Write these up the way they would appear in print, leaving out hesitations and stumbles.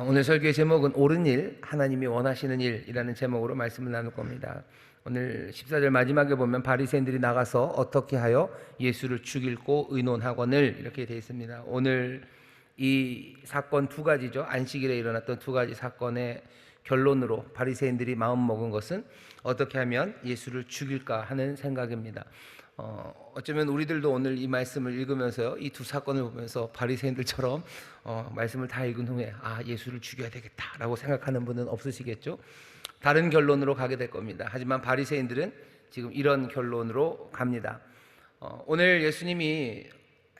오늘 설교의 제목은 옳은 일, 하나님이 원하시는 일이라는 제목으로 말씀을 나눌 겁니다. 오늘 14절 마지막에 보면 바리새인들이 나가서 어떻게 하여 예수를 죽이고 의논하거늘 이렇게 되어 있습니다. 오늘 이 사건 두 가지죠. 안식일에 일어났던 두 가지 사건의 결론으로 바리새인들이 마음먹은 것은 어떻게 하면 예수를 죽일까 하는 생각입니다. 어쩌면 우리들도 오늘 이 말씀을 읽으면서요, 이 두 사건을 보면서 바리새인들처럼 말씀을 다 읽은 후에 예수를 죽여야 되겠다라고 생각하는 분은 없으시겠죠? 다른 결론으로 가게 될 겁니다. 하지만 바리새인들은 지금 이런 결론으로 갑니다. 오늘 예수님이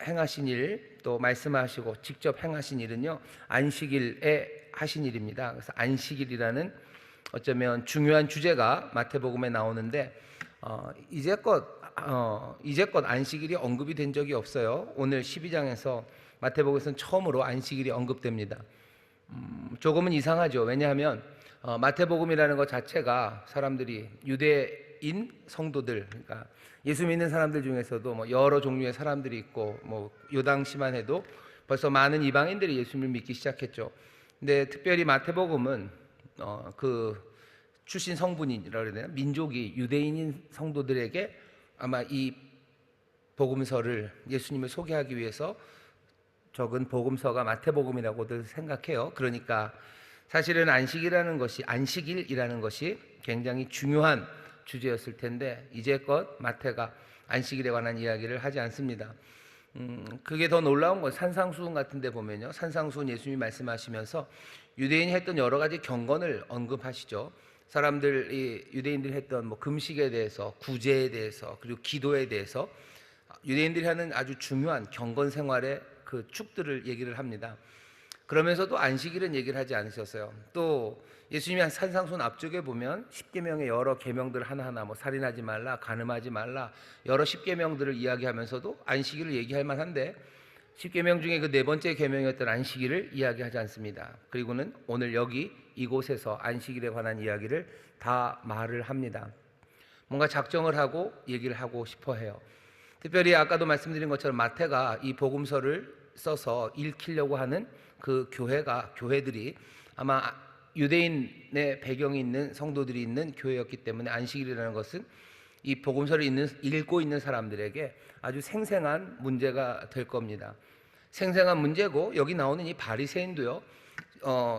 행하신 일, 또 말씀하시고 직접 행하신 일은요, 안식일에 하신 일입니다. 그래서 안식일이라는 어쩌면 중요한 주제가 마태복음에 나오는데 이제껏 안식일이 언급이 된 적이 없어요. 오늘 12장에서 마태복음에서는 처음으로 안식일이 언급됩니다. 조금은 이상하죠. 왜냐하면 마태복음이라는 것 자체가 사람들이 유대인 성도들, 그러니까 예수 믿는 사람들 중에서도 여러 종류의 사람들이 있고 요 당시만 해도 벌써 많은 이방인들이 예수님을 믿기 시작했죠. 근데 특별히 마태복음은 그 출신 성분이라고 해야 되나? 민족이 유대인인 성도들에게 아마 이 복음서를 예수님을 소개하기 위해서 적은 복음서가 마태복음이라고들 생각해요. 그러니까 사실은 안식일이라는 것이 굉장히 중요한 주제였을 텐데 이제껏 마태가 안식일에 관한 이야기를 하지 않습니다. 그게 더 놀라운 건 산상수훈 같은 데 보면요, 산상수훈 예수님이 말씀하시면서 유대인이 했던 여러 가지 경건을 언급하시죠. 유대인들이 했던 금식에 대해서, 구제에 대해서, 그리고 기도에 대해서 유대인들이 하는 아주 중요한 경건 생활의 그 축들을 얘기를 합니다. 그러면서도 안식일은 얘기를 하지 않으셨어요. 또 예수님이 산상수훈 앞쪽에 보면 십계명의 여러 계명들 하나하나 살인하지 말라, 간음하지 말라, 여러 십계명들을 이야기하면서도 안식일을 얘기할 만한데 십계명 중에 그 네 번째 계명이었던 안식일을 이야기하지 않습니다. 그리고는 오늘 여기 이곳에서 안식일에 관한 이야기를 다 말을 합니다. 뭔가 작정을 하고 얘기를 하고 싶어 해요. 특별히 아까도 말씀드린 것처럼 마태가 이 복음서를 써서 읽히려고 하는 그 교회들이 아마 유대인의 배경이 있는 성도들이 있는 교회였기 때문에 안식일이라는 것은 이 복음서를 읽고 있는 사람들에게 아주 생생한 문제가 될 겁니다. 생생한 문제고, 여기 나오는 이 바리새인도요,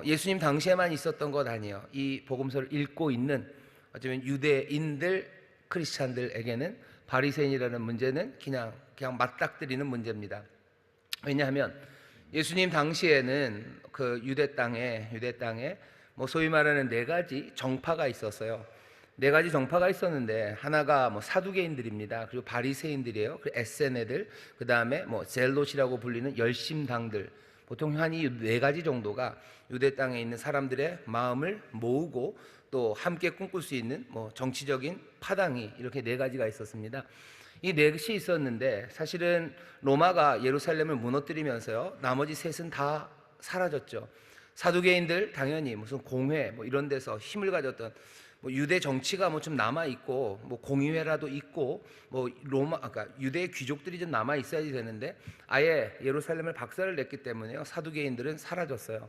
예수님 당시에만 있었던 것 아니에요. 이 복음서를 읽고 있는 어쩌면 유대인들, 크리스찬들에게는 바리새인이라는 문제는 그냥 맞닥뜨리는 문제입니다. 왜냐하면 예수님 당시에는 그 유대 땅에 소위 말하는 네 가지 정파가 있었어요. 네 가지 정파가 있었는데 하나가 사두개인들입니다. 그리고 바리새인들이에요. 그리고 에세네들, 그 다음에 젤롯이라고 불리는 열심당들. 보통 한 이 네 가지 정도가 유대 땅에 있는 사람들의 마음을 모으고 또 함께 꿈꿀 수 있는 정치적인 파당이 이렇게 네 가지가 있었습니다. 이 넷이 있었는데 사실은 로마가 예루살렘을 무너뜨리면서요, 나머지 셋은 다 사라졌죠. 사두개인들 당연히 무슨 공회 이런 데서 힘을 가졌던 유대 정치가 좀 남아 있고 공의회라도 있고 그러니까 유대 귀족들이 좀 남아 있어야지 되는데 아예 예루살렘을 박살을 냈기 때문에요, 사두개인들은 사라졌어요.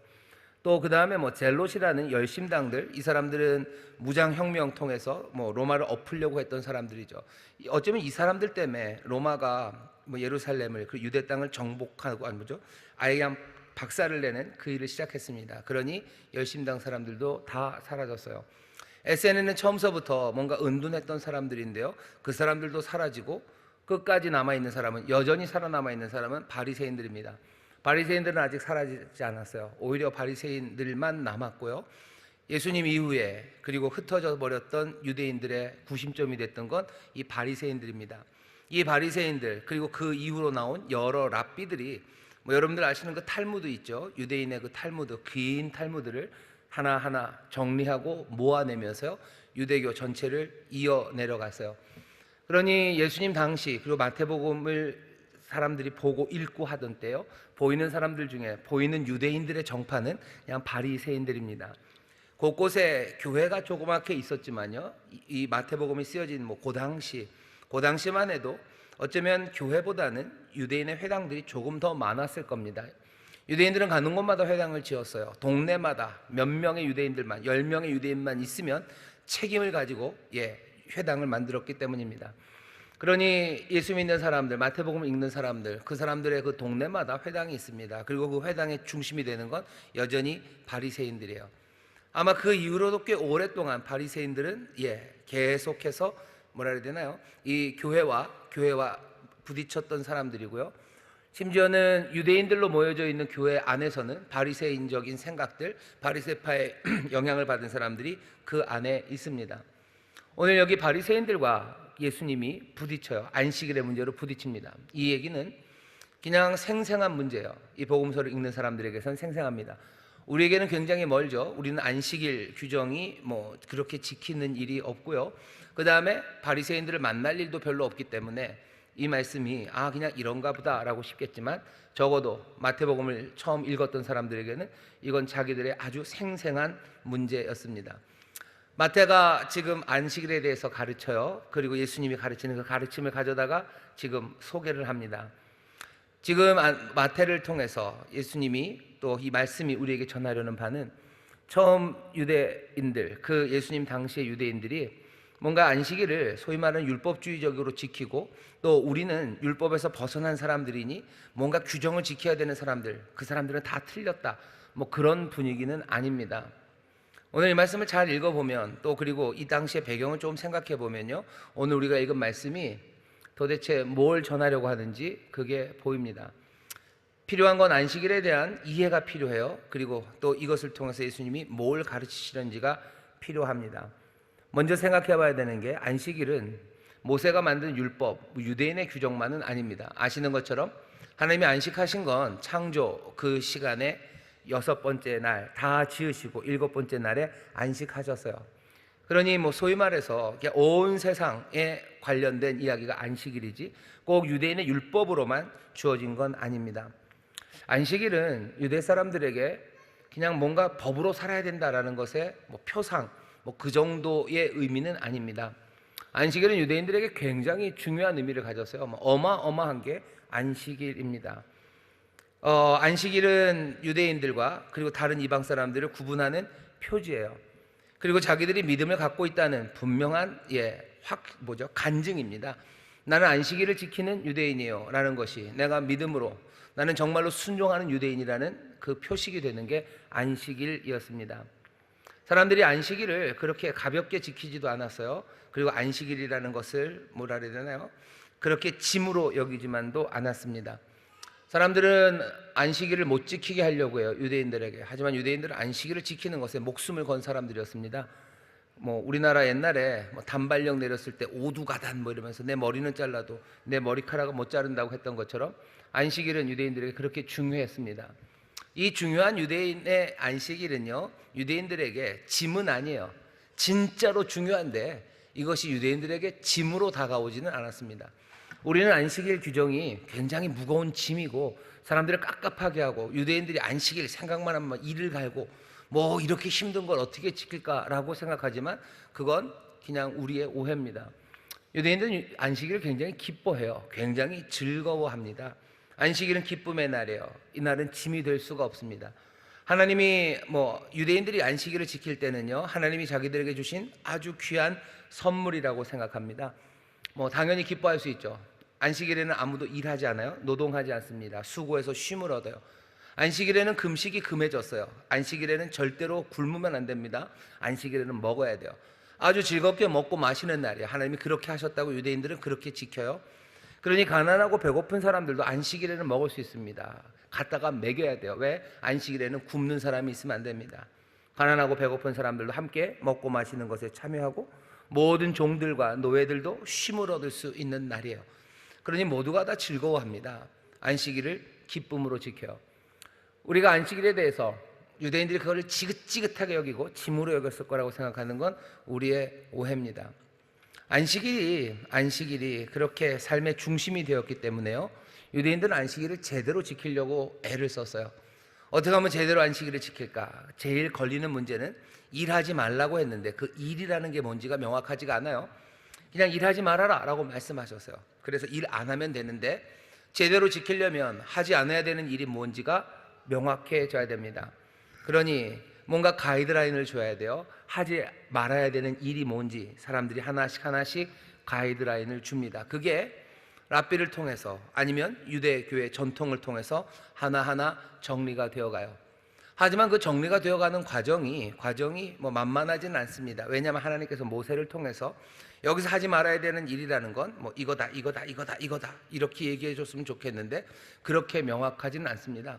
또 그 다음에 젤롯이라는 열심당들, 이 사람들은 무장혁명 통해서 로마를 엎으려고 했던 사람들이죠. 어쩌면 이 사람들 때문에 로마가 예루살렘을, 그 유대 땅을 정복하고 아예 그냥 박살을 내는 그 일을 시작했습니다. 그러니 열심당 사람들도 다 사라졌어요. 에세네는 처음서부터 뭔가 은둔했던 사람들인데요, 그 사람들도 사라지고 끝까지 남아있는 사람은, 여전히 살아남아있는 사람은 바리새인들입니다. 바리새인들은 아직 사라지지 않았어요. 오히려 바리새인들만 남았고요. 예수님 이후에 그리고 흩어져 버렸던 유대인들의 구심점이 됐던 건 이 바리새인들입니다. 이 바리새인들, 그리고 그 이후로 나온 여러 랍비들이 여러분들 아시는 그 탈무드 있죠. 유대인의 그 탈무드, 긴 탈무드를 하나하나 정리하고 모아내면서요, 유대교 전체를 이어 내려갔어요. 그러니 예수님 당시, 그리고 마태복음을 사람들이 보고 읽고 하던 때요, 보이는 사람들 중에 보이는 유대인들의 정파는 그냥 바리새인들입니다. 곳곳에 교회가 조그맣게 있었지만요, 이 마태복음이 쓰여진 그 당시만 해도 어쩌면 교회보다는 유대인의 회당들이 조금 더 많았을 겁니다. 유대인들은 가는 곳마다 회당을 지었어요. 동네마다 몇 명의 유대인들만, 10명의 유대인만 있으면 책임을 가지고 회당을 만들었기 때문입니다. 그러니 예수 믿는 사람들, 마태복음을 읽는 사람들, 그 사람들의 그 동네마다 회당이 있습니다. 그리고 그 회당의 중심이 되는 건 여전히 바리새인들이에요. 아마 그 이후로도 꽤 오랫동안 바리새인들은 계속해서 뭐라 해야 되나요? 이 교회와 부딪혔던 사람들이고요. 심지어는 유대인들로 모여져 있는 교회 안에서는 바리새인적인 생각들, 바리새파의 영향을 받은 사람들이 그 안에 있습니다. 오늘 여기 바리새인들과 예수님이 부딪혀요. 안식일의 문제로 부딪힙니다. 이 얘기는 그냥 생생한 문제예요. 이 복음서를 읽는 사람들에게서는 생생합니다. 우리에게는 굉장히 멀죠. 우리는 안식일 규정이 그렇게 지키는 일이 없고요. 그 다음에 바리새인들을 만날 일도 별로 없기 때문에 이 말씀이 그냥 이런가 보다라고 싶겠지만, 적어도 마태복음을 처음 읽었던 사람들에게는 이건 자기들의 아주 생생한 문제였습니다. 마태가 지금 안식일에 대해서 가르쳐요. 그리고 예수님이 가르치는 그 가르침을 가져다가 지금 소개를 합니다. 지금 마태를 통해서 예수님이 또 이 말씀이 우리에게 전하려는 바는, 처음 유대인들, 그 예수님 당시의 유대인들이 뭔가 안식일을 소위 말하는 율법주의적으로 지키고, 또 우리는 율법에서 벗어난 사람들이니 뭔가 규정을 지켜야 되는 사람들, 그 사람들은 다 틀렸다, 그런 분위기는 아닙니다. 오늘 이 말씀을 잘 읽어보면, 또 그리고 이 당시의 배경을 좀 생각해 보면요, 오늘 우리가 읽은 말씀이 도대체 뭘 전하려고 하는지 그게 보입니다. 필요한 건 안식일에 대한 이해가 필요해요. 그리고 또 이것을 통해서 예수님이 뭘 가르치시는지가 필요합니다. 먼저 생각해 봐야 되는 게, 안식일은 모세가 만든 율법, 유대인의 규정만은 아닙니다. 아시는 것처럼 하나님이 안식하신 건 창조 그 시간에 6번째 날 다 지으시고 7번째 날에 안식하셨어요. 그러니 소위 말해서 온 세상에 관련된 이야기가 안식일이지 꼭 유대인의 율법으로만 주어진 건 아닙니다. 안식일은 유대 사람들에게 그냥 뭔가 법으로 살아야 된다라는 것의 표상, 그 정도의 의미는 아닙니다. 안식일은 유대인들에게 굉장히 중요한 의미를 가졌어요. 어마어마한 게 안식일입니다. 안식일은 유대인들과 그리고 다른 이방 사람들을 구분하는 표지예요. 그리고 자기들이 믿음을 갖고 있다는 분명한 간증입니다. 나는 안식일을 지키는 유대인이에요 라는 것이, 내가 믿음으로 나는 정말로 순종하는 유대인이라는 그 표식이 되는 게 안식일이었습니다. 사람들이 안식일을 그렇게 가볍게 지키지도 않았어요. 그리고 안식일이라는 것을 뭐라 해야 되나요? 그렇게 짐으로 여기지만도 않았습니다. 사람들은 안식일을 못 지키게 하려고 해요, 유대인들에게. 하지만 유대인들은 안식일을 지키는 것에 목숨을 건 사람들이었습니다. 우리나라 옛날에 단발령 내렸을 때 오두가단 이러면서 내 머리는 잘라도 내 머리카락을 못 자른다고 했던 것처럼, 안식일은 유대인들에게 그렇게 중요했습니다. 이 중요한 유대인의 안식일은요, 유대인들에게 짐은 아니에요. 진짜로 중요한데 이것이 유대인들에게 짐으로 다가오지는 않았습니다. 우리는 안식일 규정이 굉장히 무거운 짐이고 사람들을 깝깝하게 하고, 유대인들이 안식일 생각만 하면 이를 갈고 이렇게 힘든 걸 어떻게 지킬까라고 생각하지만 그건 그냥 우리의 오해입니다. 유대인들은 안식일을 굉장히 기뻐해요. 굉장히 즐거워합니다. 안식일은 기쁨의 날이에요. 이 날은 짐이 될 수가 없습니다. 하나님이 유대인들이 안식일을 지킬 때는요, 하나님이 자기들에게 주신 아주 귀한 선물이라고 생각합니다. 당연히 기뻐할 수 있죠. 안식일에는 아무도 일하지 않아요. 노동하지 않습니다. 수고해서 쉼을 얻어요. 안식일에는 금식이 금해졌어요. 안식일에는 절대로 굶으면 안 됩니다. 안식일에는 먹어야 돼요. 아주 즐겁게 먹고 마시는 날이에요. 하나님이 그렇게 하셨다고 유대인들은 그렇게 지켜요. 그러니 가난하고 배고픈 사람들도 안식일에는 먹을 수 있습니다. 갖다가 먹여야 돼요. 왜? 안식일에는 굶는 사람이 있으면 안 됩니다. 가난하고 배고픈 사람들도 함께 먹고 마시는 것에 참여하고, 모든 종들과 노예들도 쉼을 얻을 수 있는 날이에요. 그러니 모두가 다 즐거워합니다. 안식일을 기쁨으로 지켜요. 우리가 안식일에 대해서 유대인들이 그걸 지긋지긋하게 여기고 짐으로 여겼을 거라고 생각하는 건 우리의 오해입니다. 안식일이 그렇게 삶의 중심이 되었기 때문에요, 유대인들은 안식일을 제대로 지키려고 애를 썼어요. 어떻게 하면 제대로 안식일을 지킬까? 제일 걸리는 문제는 일하지 말라고 했는데 그 일이라는 게 뭔지가 명확하지가 않아요. 그냥 일하지 말아라 라고 말씀하셨어요. 그래서 일 안 하면 되는데, 제대로 지키려면 하지 않아야 되는 일이 뭔지가 명확해져야 됩니다. 그러니 뭔가 가이드라인을 줘야 돼요. 하지 말아야 되는 일이 뭔지 사람들이 하나씩 하나씩 가이드라인을 줍니다. 그게 랍비를 통해서 아니면 유대교회 전통을 통해서 하나하나 정리가 되어가요. 하지만 그 정리가 되어가는 과정이 뭐 만만하지는 않습니다. 왜냐하면 하나님께서 모세를 통해서 여기서 하지 말아야 되는 일이라는 건 뭐 이거다 이렇게 얘기해 줬으면 좋겠는데 그렇게 명확하지는 않습니다.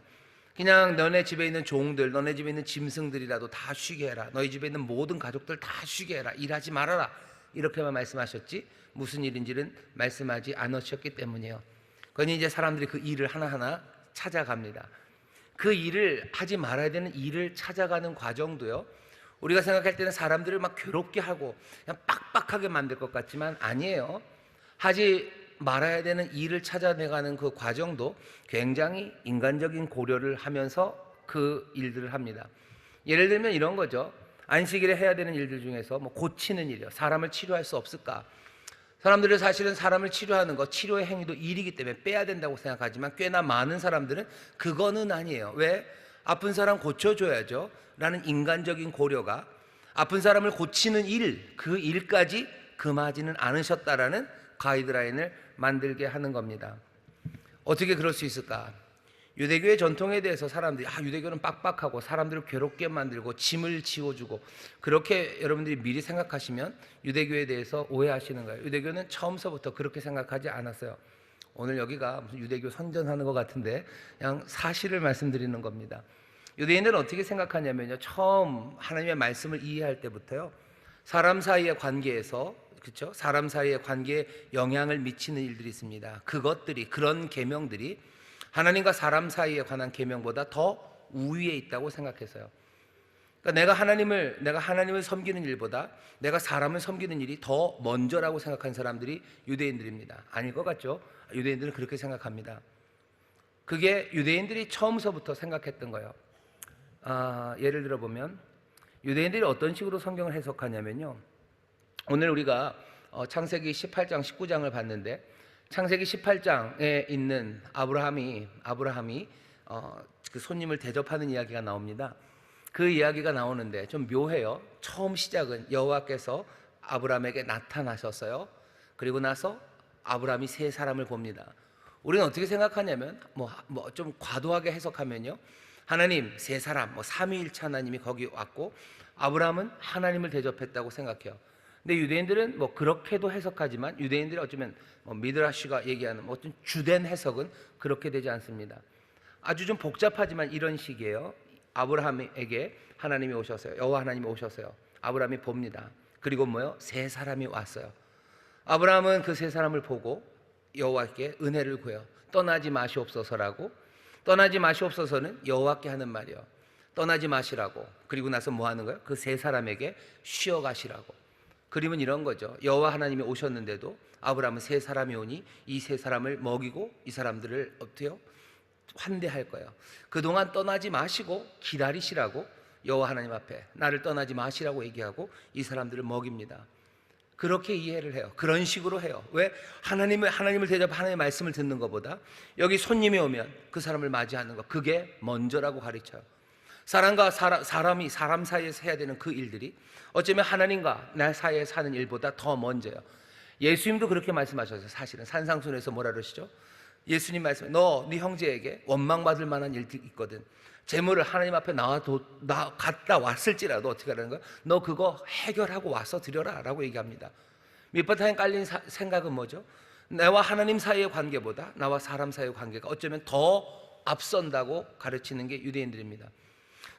그냥 너네 집에 있는 종들, 너네 집에 있는 짐승들이라도 다 쉬게 해라. 너희 집에 있는 모든 가족들 다 쉬게 해라. 일하지 말아라. 이렇게만 말씀하셨지 무슨 일인지는 말씀하지 않으셨기 때문이에요. 그러니 이제 사람들이 그 일을 하나하나 찾아갑니다. 그 일을 하지 말아야 되는 일을 찾아가는 과정도요, 우리가 생각할 때는 사람들을 막 괴롭게 하고 그냥 빡빡하게 만들 것 같지만 아니에요. 하지 말아야 되는 일을 찾아내가는 그 과정도 굉장히 인간적인 고려를 하면서 그 일들을 합니다. 예를 들면 이런 거죠. 안식일에 해야 되는 일들 중에서 뭐 고치는 일이요. 사람을 치료할 수 없을까? 사람들은 사실은 사람을 치료하는 거, 치료의 행위도 일이기 때문에 빼야 된다고 생각하지만 꽤나 많은 사람들은 그거는 아니에요. 왜? 아픈 사람 고쳐줘야죠 라는 인간적인 고려가 아픈 사람을 고치는 일, 그 일까지 금하지는 않으셨다라는 가이드라인을 만들게 하는 겁니다. 어떻게 그럴 수 있을까? 유대교의 전통에 대해서 사람들이 유대교는 빡빡하고 사람들을 괴롭게 만들고 짐을 지워주고 그렇게 여러분들이 미리 생각하시면 유대교에 대해서 오해하시는 거예요. 유대교는 처음서부터 그렇게 생각하지 않았어요. 오늘 여기가 무슨 유대교 선전하는 것 같은데 그냥 사실을 말씀드리는 겁니다. 유대인들은 어떻게 생각하냐면요, 처음 하나님의 말씀을 이해할 때부터요, 사람 사이의 관계에서, 그렇죠? 사람 사이의 관계에 영향을 미치는 일들이 있습니다. 그것들이, 그런 계명들이 하나님과 사람 사이에 관한 계명보다 더 우위에 있다고 생각해서요. 그러니까 내가 하나님을 섬기는 일보다 내가 사람을 섬기는 일이 더 먼저라고 생각하는 사람들이 유대인들입니다. 아닐 것 같죠? 유대인들은 그렇게 생각합니다. 그게 유대인들이 처음서부터 생각했던 거예요. 예를 들어 보면 유대인들이 어떤 식으로 성경을 해석하냐면요, 오늘 우리가 창세기 18장 19장을 봤는데 창세기 18장에 있는 아브라함이 그 손님을 대접하는 이야기가 나옵니다. 그 이야기가 나오는데 좀 묘해요. 처음 시작은 여호와께서 아브라함에게 나타나셨어요. 그리고 나서 아브라함이 세 사람을 봅니다. 우리는 어떻게 생각하냐면 좀 과도하게 해석하면요, 하나님 세 사람, 삼위일체 하나님이 거기 왔고 아브라함은 하나님을 대접했다고 생각해요. 근데 유대인들은 그렇게도 해석하지만 유대인들이 어쩌면 미드라시가 얘기하는 어떤 주된 해석은 그렇게 되지 않습니다. 아주 좀 복잡하지만 이런 식이에요. 아브라함에게 하나님이 오셨어요. 여호와 하나님이 오셨어요. 아브라함이 봅니다. 그리고 세 사람이 왔어요. 아브라함은 그 세 사람을 보고 여호와께 은혜를 구해요. 떠나지 마시옵소서라고. 떠나지 마시옵소서는 여호와께 하는 말이에요. 떠나지 마시라고. 그리고 나서 뭐 하는 거예요? 그 세 사람에게 쉬어 가시라고. 그림은 이런 거죠. 여호와 하나님이 오셨는데도 아브라함은 세 사람이 오니 이 세 사람을 먹이고 이 사람들을 어때요? 환대할 거예요. 그동안 떠나지 마시고 기다리시라고 여호와 하나님 앞에 나를 떠나지 마시라고 얘기하고 이 사람들을 먹입니다. 그렇게 이해를 해요. 그런 식으로 해요. 왜? 하나님을 대접 하나님의 말씀을 듣는 것보다 여기 손님이 오면 그 사람을 맞이하는 것, 그게 먼저라고 가르쳐요. 사람과 사람 사이에서 해야 되는 그 일들이 어쩌면 하나님과 나 사이에 사는 일보다 더 먼저예요. 예수님도 그렇게 말씀하셨어요. 사실은 산상순에서 뭐라 그러시죠? 예수님 말씀에 네 형제에게 원망받을 만한 일들이 있거든. 재물을 하나님 앞에 갔다 왔을지라도 어떻게 하라는 거야? 너 그거 해결하고 와서 드려라 라고 얘기합니다. 밑바탕에 깔린 생각은 뭐죠? 나와 하나님 사이의 관계보다 나와 사람 사이의 관계가 어쩌면 더 앞선다고 가르치는 게 유대인들입니다.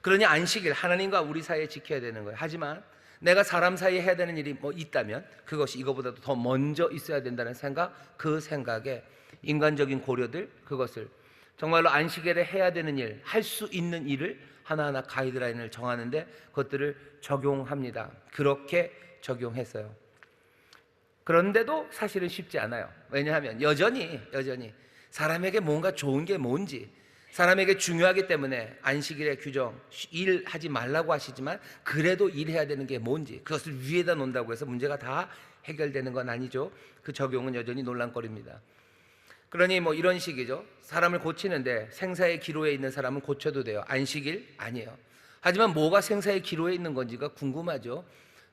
그러니 안식일 하나님과 우리 사이에 지켜야 되는 거예요. 하지만 내가 사람 사이에 해야 되는 일이 있다면 그것이 이거보다도 더 먼저 있어야 된다는 생각, 그 생각에 인간적인 고려들, 그것을 정말로 안식일에 해야 되는 일, 할 수 있는 일을 하나하나 가이드라인을 정하는데 그것들을 적용합니다. 그렇게 적용했어요. 그런데도 사실은 쉽지 않아요. 왜냐하면 여전히 사람에게 뭔가 좋은 게 뭔지, 사람에게 중요하기 때문에 안식일의 규정, 일하지 말라고 하시지만 그래도 일해야 되는 게 뭔지, 그것을 위에다 놓는다고 해서 문제가 다 해결되는 건 아니죠. 그 적용은 여전히 논란거리입니다. 그러니 뭐 이런 식이죠. 사람을 고치는데 생사의 기로에 있는 사람은 고쳐도 돼요. 안식일 아니에요. 하지만 뭐가 생사의 기로에 있는 건지가 궁금하죠.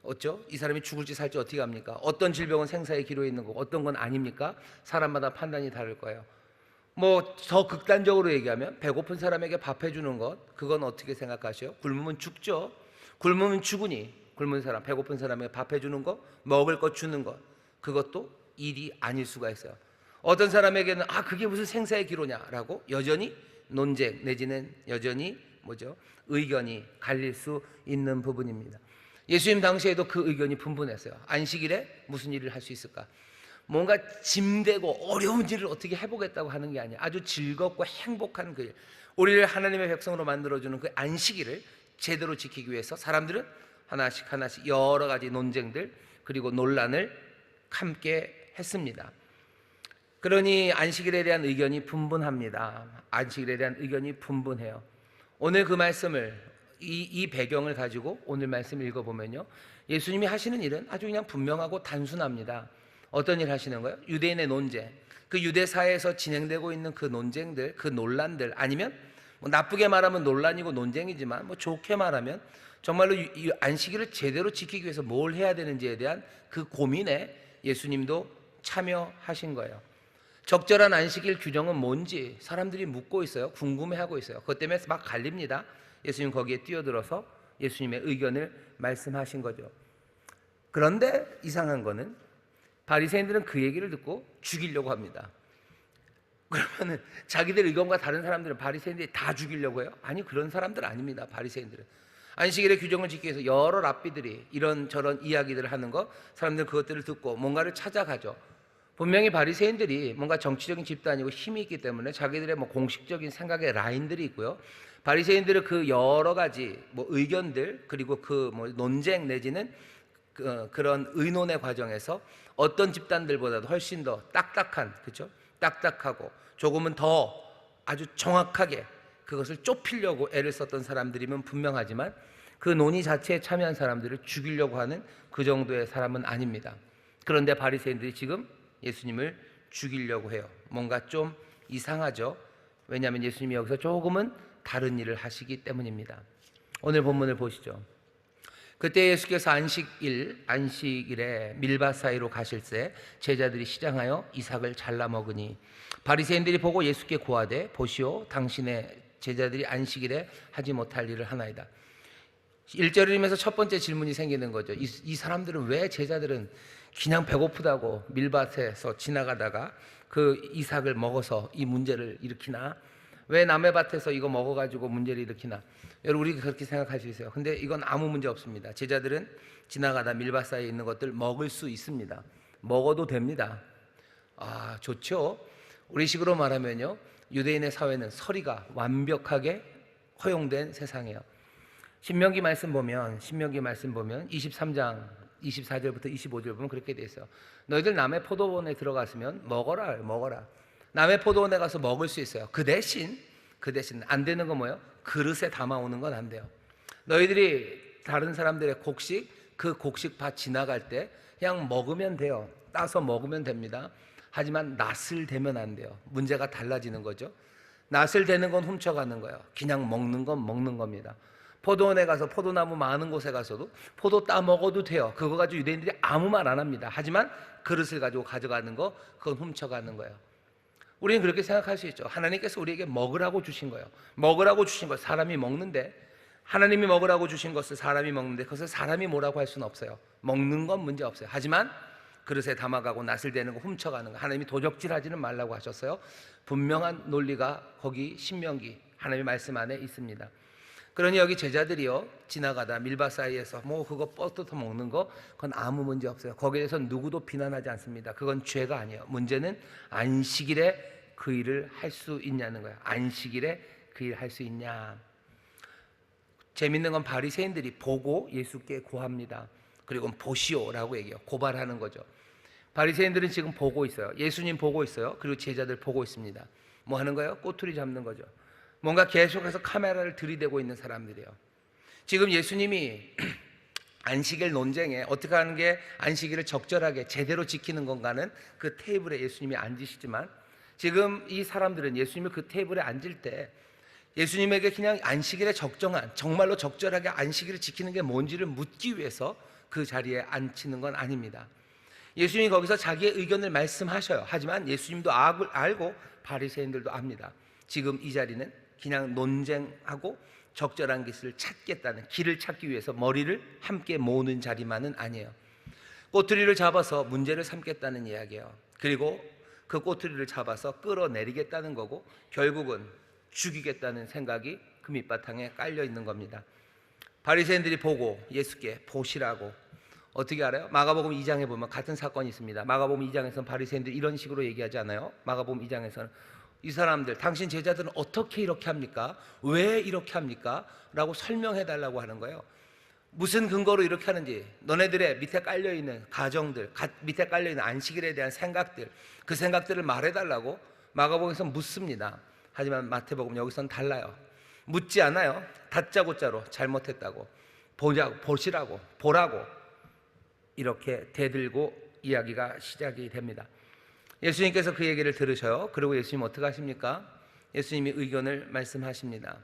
어쩌? 이 사람이 죽을지 살지 어떻게 합니까? 어떤 질병은 생사의 기로에 있는 거고 어떤 건 아닙니까? 사람마다 판단이 다를 거예요. 뭐 더 극단적으로 얘기하면 배고픈 사람에게 밥 해주는 것, 그건 어떻게 생각하세요? 굶으면 죽죠. 굶으면 죽으니 굶은 사람, 배고픈 사람에게 밥 해주는 것, 먹을 것 주는 것, 그것도 일이 아닐 수가 있어요. 어떤 사람에게는 그게 무슨 생사의 기로냐라고 여전히 논쟁 내지는 여전히 의견이 갈릴 수 있는 부분입니다. 예수님 당시에도 그 의견이 분분했어요. 안식일에 무슨 일을 할 수 있을까? 뭔가 짐되고 어려운 일을 어떻게 해보겠다고 하는 게 아니야. 아주 즐겁고 행복한 그 일, 우리를 하나님의 백성으로 만들어주는 그 안식일을 제대로 지키기 위해서 사람들은 하나씩 여러 가지 논쟁들 그리고 논란을 함께 했습니다. 그러니 안식일에 대한 의견이 분분합니다. 안식일에 대한 의견이 분분해요. 오늘 그 말씀을 이 배경을 가지고 오늘 말씀 읽어보면요, 예수님이 하시는 일은 아주 그냥 분명하고 단순합니다. 어떤 일 하시는 거예요? 유대인의 논쟁, 그 유대 사회에서 진행되고 있는 그 논쟁들, 그 논란들, 아니면 뭐 나쁘게 말하면 논란이고 논쟁이지만 뭐 좋게 말하면 정말로 이 안식일을 제대로 지키기 위해서 뭘 해야 되는지에 대한 그 고민에 예수님도 참여하신 거예요. 적절한 안식일 규정은 뭔지 사람들이 묻고 있어요. 궁금해하고 있어요. 그것 때문에 막 갈립니다. 예수님 거기에 뛰어들어서 예수님의 의견을 말씀하신 거죠. 그런데 이상한 거는 바리새인들은 그 얘기를 듣고 죽이려고 합니다. 그러면은 자기들 의견과 다른 사람들은 바리새인들이 다 죽이려고 해요? 아니, 그런 사람들 아닙니다. 바리새인들은 안식일의 규정을 지키기 위해서 여러 랍비들이 이런저런 이야기들을 하는 거, 사람들은 그것들을 듣고 뭔가를 찾아가죠. 분명히 바리새인들이 뭔가 정치적인 집단이고 힘이 있기 때문에 자기들의 뭐 공식적인 생각의 라인들이 있고요. 바리새인들의 그 여러 가지 뭐 의견들 그리고 그 뭐 논쟁 내지는 그런 의논의 과정에서 어떤 집단들보다도 훨씬 더 딱딱한, 그렇죠? 딱딱하고 조금은 더 아주 정확하게 그것을 좁히려고 애를 썼던 사람들이면 분명하지만 그 논의 자체에 참여한 사람들을 죽이려고 하는 그 정도의 사람은 아닙니다. 그런데 바리새인들이 지금 예수님을 죽이려고 해요. 뭔가 좀 이상하죠. 왜냐하면 예수님이 여기서 조금은 다른 일을 하시기 때문입니다. 오늘 본문을 보시죠. 그때 예수께서 안식일에 밀밭 사이로 가실새 제자들이 시장하여 이삭을 잘라 먹으니 바리새인들이 보고 예수께 고하되 보시오, 당신의 제자들이 안식일에 하지 못할 일을 하나이다. 1절을 읽으면서 첫 번째 질문이 생기는 거죠. 이 사람들은 왜 제자들은 그냥 배고프다고 밀밭에서 지나가다가 그 이삭을 먹어서 이 문제를 일으키나? 왜 남의 밭에서 이거 먹어가지고 문제를 일으키나? 여러분, 우리가 그렇게 생각할 수 있어요. 근데 이건 아무 문제 없습니다. 제자들은 지나가다 밀밭 사이에 있는 것들 먹을 수 있습니다. 먹어도 됩니다. 좋죠. 우리 식으로 말하면요, 유대인의 사회는 서리가 완벽하게 허용된 세상이에요. 신명기 말씀 보면 23장 24절부터 25절 보면 그렇게 돼 있어요. 너희들 남의 포도원에 들어갔으면 먹어라. 남의 포도원에 가서 먹을 수 있어요. 그 대신 안 되는 건 뭐예요? 그릇에 담아오는 건 안 돼요. 너희들이 다른 사람들의 그 곡식밭 지나갈 때 그냥 먹으면 돼요. 따서 먹으면 됩니다. 하지만 낫을 대면 안 돼요. 문제가 달라지는 거죠. 낫을 대는 건 훔쳐가는 거예요. 그냥 먹는 건 먹는 겁니다. 포도원에 가서 포도나무 많은 곳에 가서도 포도 따 먹어도 돼요. 그거 가지고 유대인들이 아무 말 안 합니다. 하지만 그릇을 가지고 가져가는 거, 그건 훔쳐가는 거예요. 우리는 그렇게 생각할 수 있죠. 하나님께서 우리에게 먹으라고 주신 거예요. 먹으라고 주신 것, 사람이 먹는데, 하나님이 먹으라고 주신 것을 사람이 먹는데 그것을 사람이 뭐라고 할 수는 없어요. 먹는 건 문제 없어요. 하지만 그릇에 담아가고 낫을 대는 거, 훔쳐가는 거, 하나님이 도적질하지는 말라고 하셨어요. 분명한 논리가 거기 신명기 하나님의 말씀 안에 있습니다. 그러니 여기 제자들이요, 지나가다 밀밭 사이에서 뭐 그거 뻗어서 먹는 거, 그건 아무 문제 없어요. 거기에 대해서 누구도 비난하지 않습니다. 그건 죄가 아니에요. 문제는 안식일에 그 일을 할 수 있냐는 거예요. 안식일에 그 일을 할 수 있냐. 재밌는 건 바리새인들이 보고 예수께 고합니다. 그리고 보시오라고 얘기해요. 고발하는 거죠. 바리새인들은 지금 보고 있어요. 예수님 보고 있어요. 그리고 제자들 보고 있습니다. 뭐 하는 거예요? 꼬투리 잡는 거죠. 뭔가 계속해서 카메라를 들이대고 있는 사람들이에요. 지금 예수님이 안식일 논쟁에 어떻게 하는 게 안식일을 적절하게 제대로 지키는 건가는 그 테이블에 예수님이 앉으시지만 지금 이 사람들은 예수님이 그 테이블에 앉을 때 예수님에게 그냥 안식일에 적정한, 정말로 적절하게 안식일을 지키는 게 뭔지를 묻기 위해서 그 자리에 앉히는 건 아닙니다. 예수님이 거기서 자기의 의견을 말씀하셔요. 하지만 예수님도 알고 바리새인들도 압니다. 지금 이 자리는 그냥 논쟁하고 적절한 길을 찾기 위해서 머리를 함께 모으는 자리만은 아니에요. 꼬투리를 잡아서 문제를 삼겠다는 이야기예요. 그리고 그 꼬투리를 잡아서 끌어내리겠다는 거고, 결국은 죽이겠다는 생각이 그 밑바탕에 깔려 있는 겁니다. 바리새인들이 보고 예수께 보시라고, 어떻게 알아요? 마가복음 2장에 보면 같은 사건이 있습니다. 마가복음 2장에서는 바리새인들이 이런 식으로 얘기하지 않아요? 마가복음 2장에서는 이 사람들, 당신 제자들은 어떻게 이렇게 합니까? 왜 이렇게 합니까? 라고 설명해 달라고 하는 거예요. 무슨 근거로 이렇게 하는지, 너네들의 밑에 깔려있는 가정들, 밑에 깔려있는 안식일에 대한 생각들, 그 생각들을 말해달라고 마가복음에서 묻습니다. 하지만 마태복음 여기서는 달라요. 묻지 않아요. 다짜고짜로 잘못했다고, 보시라고, 보라고 이렇게 대들고 이야기가 시작이 됩니다. 예수님께서 그 얘기를 들으셔요. 그리고 예수님 어떻게 하십니까? 예수님이 의견을 말씀하십니다.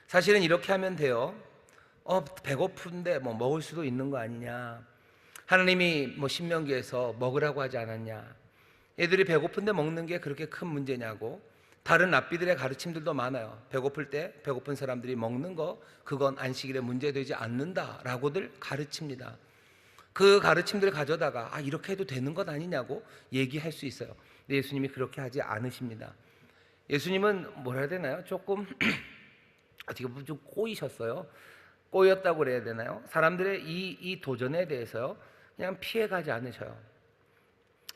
사실은 이렇게 하면 돼요. 배고픈데 뭐 먹을 수도 있는 거 아니냐, 하나님이 뭐 신명기에서 먹으라고 하지 않았냐, 애들이 배고픈데 먹는 게 그렇게 큰 문제냐고. 다른 랍비들의 가르침들도 많아요. 배고플 때 배고픈 사람들이 먹는 거, 그건 안식일에 문제되지 않는다라고들 가르칩니다. 그 가르침들을 가져다가 이렇게 해도 되는 것 아니냐고 얘기할 수 있어요. 근데 예수님이 그렇게 하지 않으십니다. 예수님은 뭐라 해야 되나요? 조금 어떻게 보면 좀 꼬이셨어요. 꼬였다고 그래야 되나요? 사람들의 이 도전에 대해서요, 그냥 피해가지 않으셔요.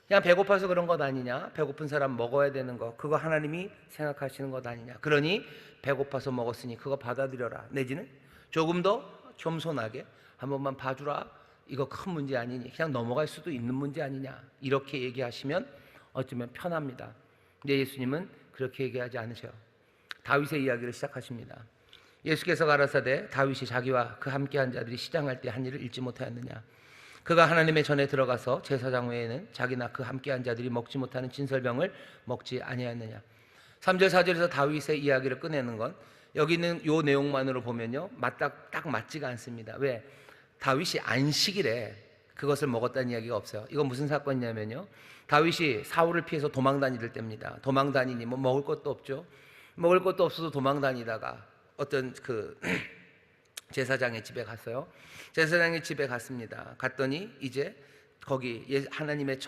그냥 배고파서 그런 것 아니냐, 배고픈 사람 먹어야 되는 거, 그거 하나님이 생각하시는 것 아니냐, 그러니 배고파서 먹었으니 그거 받아들여라, 내지는 조금 더 겸손하게 한 번만 봐주라, 이거 큰 문제 아니니, 그냥 넘어갈 수도 있는 문제 아니냐, 이렇게 얘기하시면 어쩌면 편합니다. 근데 예수님은 그렇게 얘기하지 않으셔요. 다윗의 이야기를 시작하십니다. 예수께서 가라사대, 다윗이 자기와 그 함께한 자들이 시장할 때 한 일을 잊지 못하였느냐, 그가 하나님의 전에 들어가서 제사장 외에는 자기나 그 함께한 자들이 먹지 못하는 진설병을 먹지 아니하였느냐. 3절 4절에서 다윗의 이야기를 꺼내는 건 여기 있는 요 내용만으로 보면요, 딱 맞지가 않습니다. 왜? 다윗이 안식일에 그것을 먹었다는 이야기가 없어요. 이건 무슨 사건이냐면요, 다윗이 사울을 피해서 도망 다니들 때입니다. 도망 다니니 뭐 먹을 것도 없죠. 먹을 것도 없어서 도망 다니다가 어떤 그 제사장의 집에 갔어요. 제사장의 집에 갔습니다. 갔더니 이제 거기 하나님의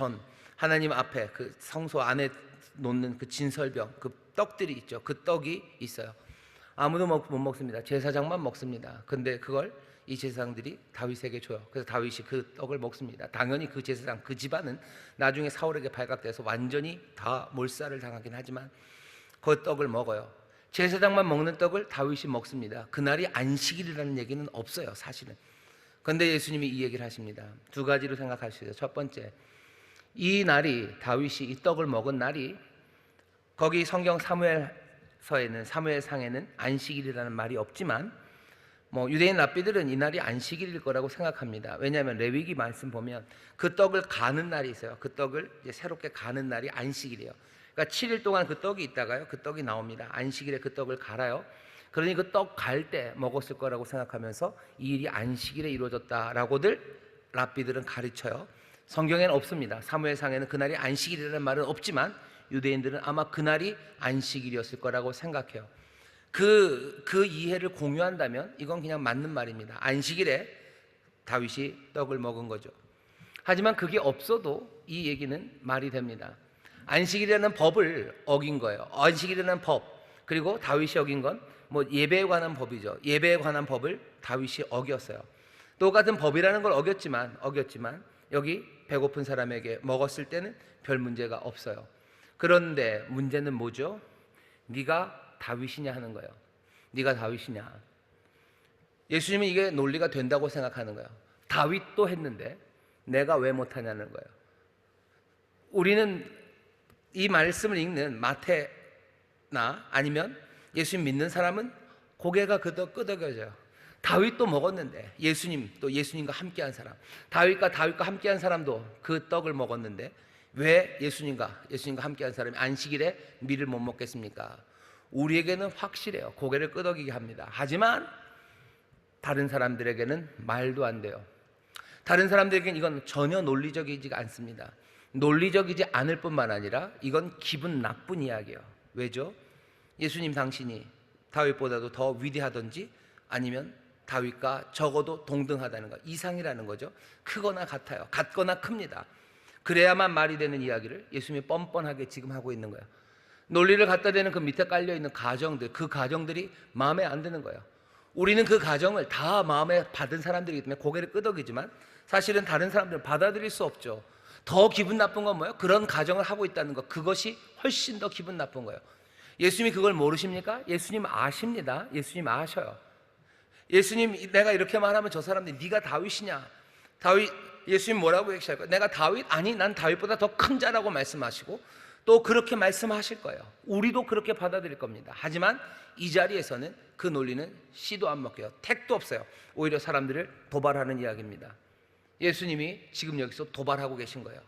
하나님 앞에 그 성소 안에 놓는 그 진설병, 그 떡들이 있죠. 그 떡이 있어요. 아무도 못 먹습니다. 제사장만 먹습니다. 근데 그걸 이 제사장들이 다윗에게 줘요. 그래서 다윗이 그 떡을 먹습니다. 당연히 그 제사장, 그 집안은 나중에 사울에게 발각돼서 완전히 다 몰살을 당하긴 하지만 그 떡을 먹어요. 제사장만 먹는 떡을 다윗이 먹습니다. 그날이 안식일이라는 얘기는 없어요, 사실은. 그런데 예수님이 이 얘기를 하십니다. 두 가지로 생각할 수 있어요. 첫 번째, 이 날이, 다윗이 이 떡을 먹은 날이, 거기 성경 사무엘상에는 안식일이라는 말이 없지만 뭐 유대인 랍비들은 이 날이 안식일일 거라고 생각합니다. 왜냐하면 레위기 말씀 보면 그 떡을 가는 날이 있어요. 그 떡을 이제 새롭게 가는 날이 안식일이에요. 그러니까 7일 동안 그 떡이 있다가요, 그 떡이 나옵니다. 안식일에 그 떡을 갈아요. 그러니 그 떡 갈 때 먹었을 거라고 생각하면서 이 일이 안식일에 이루어졌다라고들 랍비들은 가르쳐요. 성경에는 없습니다. 사무엘상에는 그날이 안식일이라는 말은 없지만 유대인들은 아마 그날이 안식일이었을 거라고 생각해요. 그 이해를 공유한다면 이건 그냥 맞는 말입니다. 안식일에 다윗이 떡을 먹은 거죠. 하지만 그게 없어도 이 얘기는 말이 됩니다. 안식일이라는 법을 어긴 거예요. 안식일이라는 법, 그리고 다윗이 어긴 건 뭐 예배에 관한 법이죠. 예배에 관한 법을 다윗이 어겼어요. 똑같은 법이라는 걸 어겼지만 여기 배고픈 사람에게 먹었을 때는 별 문제가 없어요. 그런데 문제는 뭐죠? 네가 다윗이냐 하는 거예요. 네가 다윗이냐. 예수님은 이게 논리가 된다고 생각하는 거예요. 다윗도 했는데 내가 왜 못하냐는 거예요. 우리는 이 말씀을 읽는 마태나 아니면 예수님 믿는 사람은 고개가 끄덕여져요. 다윗도 먹었는데, 예수님 또 예수님과 함께한 사람, 다윗과 함께한 사람도 그 떡을 먹었는데 왜 예수님과 함께한 사람이 안식일에 밀을 못 먹겠습니까? 우리에게는 확실해요. 고개를 끄덕이게 합니다. 하지만 다른 사람들에게는 말도 안 돼요. 다른 사람들에게는 이건 전혀 논리적이지 않습니다. 논리적이지 않을 뿐만 아니라 이건 기분 나쁜 이야기예요. 왜죠? 예수님 당신이 다윗보다도 더 위대하든지 아니면 다윗과 적어도 동등하다는 거, 이상이라는 거죠. 크거나 같아요. 같거나 큽니다. 그래야만 말이 되는 이야기를 예수님이 뻔뻔하게 지금 하고 있는 거예요. 논리를 갖다 대는 그 밑에 깔려있는 가정들, 그 가정들이 마음에 안 드는 거예요. 우리는 그 가정을 다 마음에 받은 사람들이기 때문에 고개를 끄덕이지만 사실은 다른 사람들은 받아들일 수 없죠. 더 기분 나쁜 건 뭐예요? 그런 가정을 하고 있다는 것, 그것이 훨씬 더 기분 나쁜 거예요. 예수님이 그걸 모르십니까? 예수님 아십니다. 예수님 아셔요. 예수님, 내가 이렇게 말하면 저 사람들이 네가 다윗이냐? 다윗, 예수님 뭐라고 얘기할 거예요? 내가 다윗? 아니, 난 다윗보다 더 큰 자라고 말씀하시고 또 그렇게 말씀하실 거예요. 우리도 그렇게 받아들일 겁니다. 하지만 이 자리에서는 그 논리는 씨도 안 먹혀요. 택도 없어요. 오히려 사람들을 도발하는 이야기입니다. 예수님이 지금 여기서 도발하고 계신 거예요.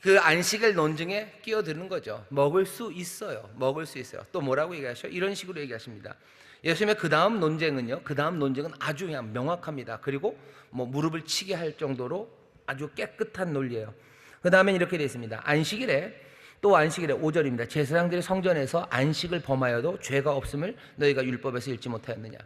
그 안식일 논증에 끼어드는 거죠. 먹을 수 있어요. 먹을 수 있어요. 또 뭐라고 얘기하셔? 이런 식으로 얘기하십니다. 예수님의 그 다음 논쟁은 아주 그냥 명확합니다. 그리고 뭐 무릎을 치게 할 정도로 아주 깨끗한 논리예요. 그 다음엔 이렇게 되어 있습니다. 안식일에 5절입니다. 제사장들이 성전에서 안식을 범하여도 죄가 없음을 너희가 율법에서 읽지 못하였느냐.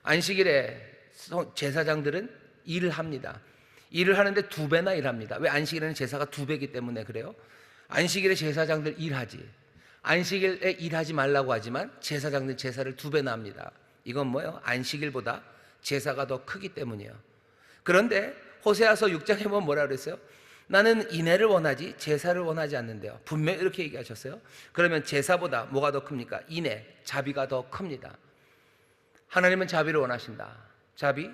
안식일에 제사장들은 일을 합니다. 일을 하는데 2배나 일합니다. 왜? 안식일에는 제사가 2배이기 때문에 그래요. 안식일에 제사장들 일하지. 안식일에 일하지 말라고 하지만 제사장들 제사를 2배나 합니다. 이건 뭐예요? 안식일보다 제사가 더 크기 때문이에요. 그런데 호세아서 6장에 보면 뭐라 그랬어요? 나는 인애를 원하지 제사를 원하지 않는데요. 분명히 이렇게 얘기하셨어요. 그러면 제사보다 뭐가 더 큽니까? 인애, 자비가 더 큽니다. 하나님은 자비를 원하신다. 자비,